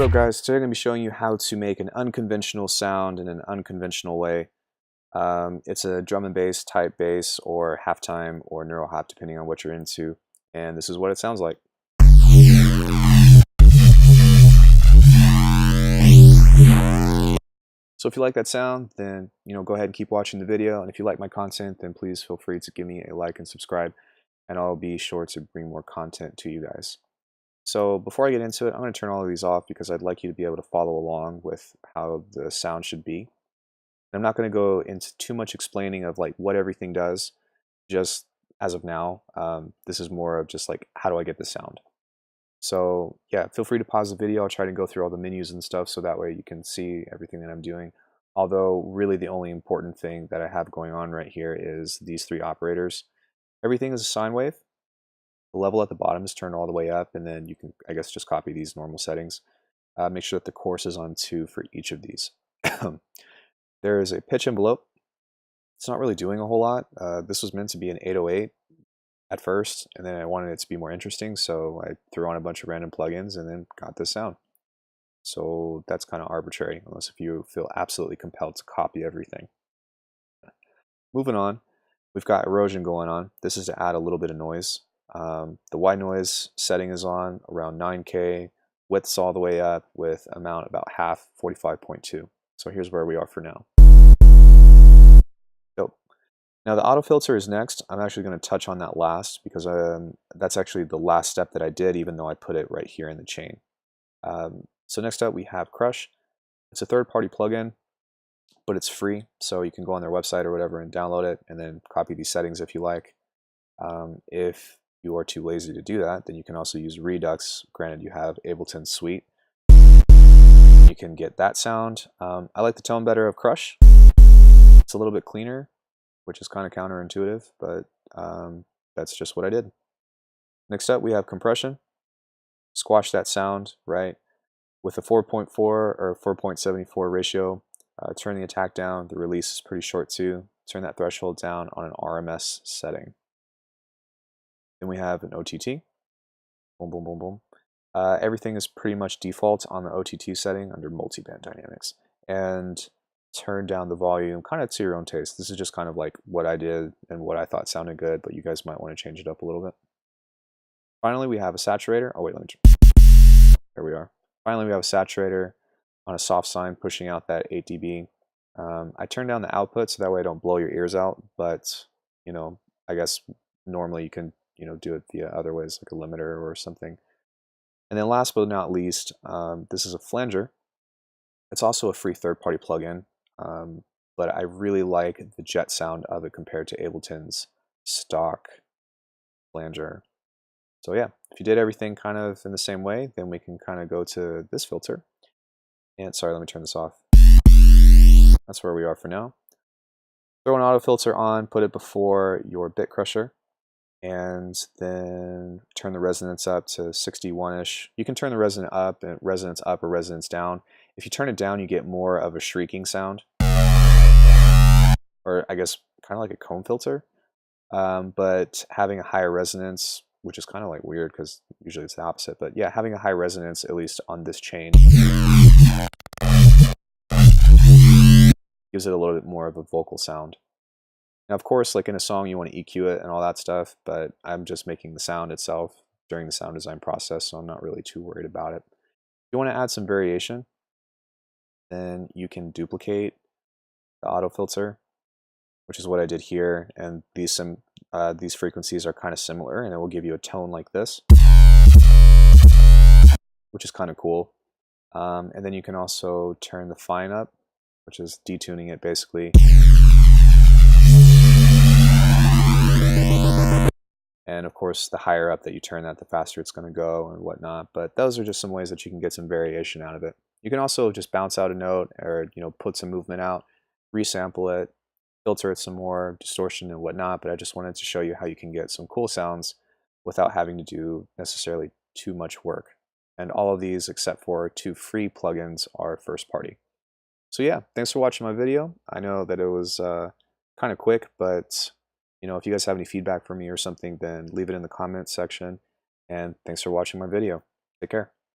What up guys, today I'm going to be showing you how to make an unconventional sound in an unconventional way. It's a drum and bass type bass or halftime or neuro hop depending on what you're into, and this is what it sounds like. So if you like that sound, then go ahead and keep watching the video, and if you like my content, then please feel free to give me a like and subscribe, and I'll be sure to bring more content to you guys. So before I get into it, I'm going to turn all of these off because I'd like you to be able to follow along with how the sound should be. I'm not going to go into too much explaining of like what everything does, just as of now. This is more of just like, how do I get the sound? So yeah, feel free to pause the video. I'll try to go through all the menus and stuff so that way you can see everything that I'm doing. Although really the only important thing that I have going on right here is these three operators. Everything is a sine wave. The level at the bottom is turned all the way up, and then you can, I guess, just copy these normal settings. Make sure that the course is on 2 for each of these. There is a pitch envelope. It's not really doing a whole lot. This was meant to be an 808 at first, and then I wanted it to be more interesting, so I threw on a bunch of random plugins and then got this sound. So that's kind of arbitrary, unless if you feel absolutely compelled to copy everything. Moving on, we've got erosion going on. This is to add a little bit of noise. The white noise setting is on around 9K, width's all the way up with amount about half, 45.2. So here's where we are for now. So now the auto filter is next. I'm actually going to touch on that last because that's actually the last step that I did, even though I put it right here in the chain. So next up we have Crush. It's a third-party plugin, but it's free, so you can go on their website or whatever and download it and then copy these settings if you like. If you are too lazy to do that, then you can also use Redux. Granted, you have Ableton Suite. You can get that sound. I like the tone better of Crush. It's a little bit cleaner, which is kind of counterintuitive, but that's just what I did. Next up, we have compression. Squash that sound, right? With a 4.4 or 4.74 ratio, turn the attack down. The release is pretty short too. Turn that threshold down on an RMS setting. Then we have an OTT. Boom, boom, boom, boom. Everything is pretty much default on the OTT setting under multiband dynamics. And turn down the volume kind of to your own taste. This is just kind of like what I did and what I thought sounded good, but you guys might want to change it up a little bit. Finally, we have a saturator. Oh wait, let me. There we are. Finally, we have a saturator on a soft sine pushing out that 8 dB. I turned down the output so that way I don't blow your ears out, but I guess normally you can do it via other ways like a limiter or something. And then last but not least, this is a flanger. It's also a free third-party plugin, but I really like the jet sound of it compared to Ableton's stock flanger. So yeah, if you did everything kind of in the same way, then we can kind of go to this filter. And sorry, let me turn this off. That's where we are for now. Throw an auto filter on, put it before your bit crusher, and then turn the resonance up to 61-ish. You can turn the resonance up or resonance down. If you turn it down, you get more of a shrieking sound, or I guess kind of like a comb filter. But having a higher resonance, which is kind of like weird because usually it's the opposite, but yeah, having a high resonance, at least on this chain, gives it a little bit more of a vocal sound. Now, of course, like in a song, you want to EQ it and all that stuff, but I'm just making the sound itself during the sound design process, so I'm not really too worried about it. If you want to add some variation, then you can duplicate the auto filter, which is what I did here, and these frequencies are kind of similar, and it will give you a tone like this, which is kind of cool. And then you can also turn the fine up, which is detuning it basically. And of course, the higher up that you turn that, the faster it's going to go and whatnot. But those are just some ways that you can get some variation out of it. You can also just bounce out a note or put some movement out, resample it, filter it some more, distortion and whatnot. But I just wanted to show you how you can get some cool sounds without having to do necessarily too much work. And all of these, except for 2 free plugins, are first party. So yeah, thanks for watching my video. I know that it was kind of quick, but if you guys have any feedback for me or something, then leave it in the comments section. And thanks for watching my video. Take care.